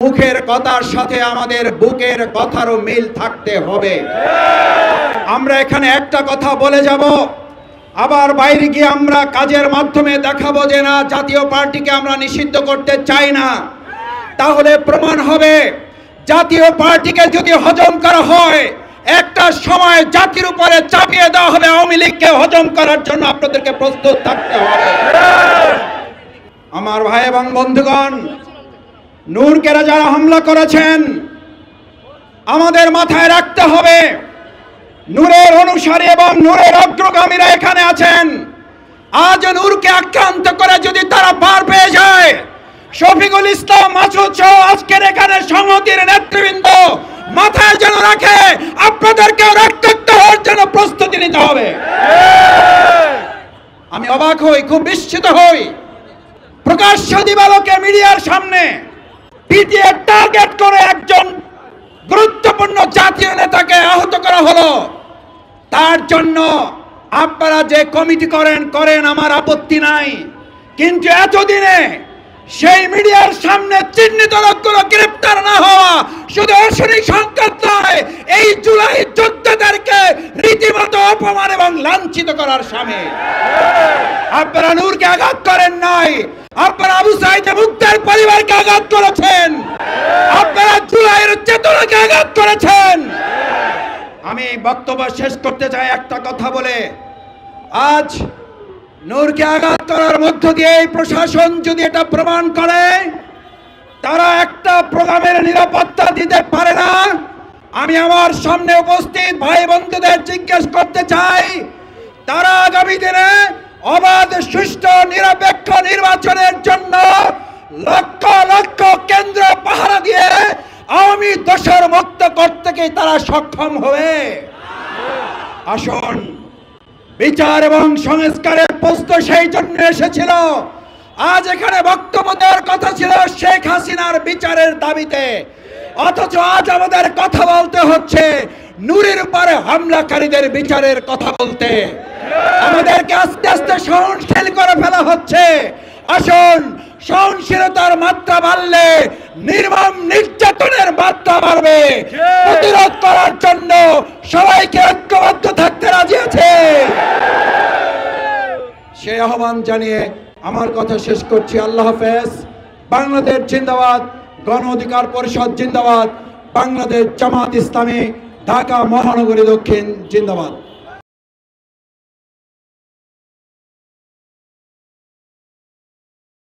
মুখের কথার সাথে আমাদের বুকের কথারও মিল থাকতে হবে। আমরা এখানে একটা কথা বলে যাব, আবার বাইরে গিয়ে আমরা কাজের মাধ্যমে দেখাবো যে না, জাতীয় পার্টিকে আমরা নিষিদ্ধ করতে চাই না। তাহলে প্রমাণ হবে জাতীয় পার্টিকে যদি হজম করা হয়, একটা সময় জাতির উপরে চাপিয়ে দেওয়া হবে। আওয়ামী লীগকে হজম করার জন্য আপনাদেরকে প্রস্তুত থাকতে হবে। আমার ভাই এবং বন্ধুগণ, নূরকেরা যারা হামলা করেছেন, আমাদের মাথায় রাখতে হবে নূরের অনুসারী এবং নূরের অগ্রগামীরা এখানে আছেন। আজ নূরকে আক্রান্ত করে যদি তারা পার পেয়ে যায়, শফিকুল ইসলাম মাসুদ সহ আজকের এখানে সংহতির নেতৃবৃন্দ মাথায় যেন রাখে, আপনাদেরকে রক্তাক্ত হওয়ার জন্য প্রস্তুতি নিতে হবে। আমি অবাক হই, খুব বিস্মিত হই, প্রকাশ্য দিবালোকে মিডিয়ার সামনে পিটিএ টার্গেট করে একজন গুরুত্বপূর্ণ জাতীয় নেতাকে আহত করা হলো। তার জন্য আপনারা যে কমিটি করেন আমার আপত্তি নাই, কিন্তু এতদিনে সেই মিডিয়ার সামনে চিহ্নিত লোকগুলো গ্রেপ্তার না হওয়া শুধু অশনি সংকেত নয়, এই জুলাই যোদ্ধাদেরকে রীতিমতো অপমান এবং লাঞ্ছিত করার সামিল। আপনারা নূরকে আঘাত করেন নাই, আপনারা আবু সাঈদ মুক্তার পরিবারকে আঘাত করেছেন, আপনারা জুলাইয়ের চেতনাকে আঘাত করেছেন। আমি বক্তব্য শেষ করতে চাই একটা কথা বলে, আজ নূরকে আঘাত করার মধ্য দিয়ে এই প্রশাসন যদি এটা প্রমাণ করে তারা একটা প্রোগ্রামের নিরাপত্তা দিতে পারে না, আমি আমার সামনে উপস্থিত ভাই বন্ধুদের জিজ্ঞেস করতে চাই, তারা আগামী দিনে অবাধ সুষ্ঠু নিরপেক্ষ নির্বাচনের জন্য লক্ষ লক্ষ কেন্দ্র পাহারা দিয়ে আওয়ামী দোষর মুক্ত করতে কি তারা সক্ষম হবে? আসুন, বিচার এবং সংস্কারের প্রশ্ন সেই জন্য এসেছিল। আজ এখানে বক্তব্য দেওয়ার কথা ছিল শেখ হাসিনার বিচারের দাবিতে, অথচ আজ আমাদের কথা বলতে হচ্ছে নূরের উপরে হামলাকারীদের বিচারের কথা বলতে। আমাদেরকে আস্তে আস্তে সহনশীল করে ফেলা হচ্ছে। আসুন, সহনশীলতার মাত্রা বাড়লে নির্মম নির্যাতনের মাত্রা বাড়বে। প্রতিরোধ করার জন্য সবাইকে ঐক্যবদ্ধ থাকতে রাজি আছে। সেই আহ্বান জানিয়ে আমার কথা শেষ করছি। আল্লাহ হাফেজ। বাংলাদেশ জিন্দাবাদ, গণ অধিকার পরিষদ জিন্দাবাদ, বাংলাদেশ জামাত ইসলামী ঢাকা মহানগরী দক্ষিণ জিন্দাবাদ।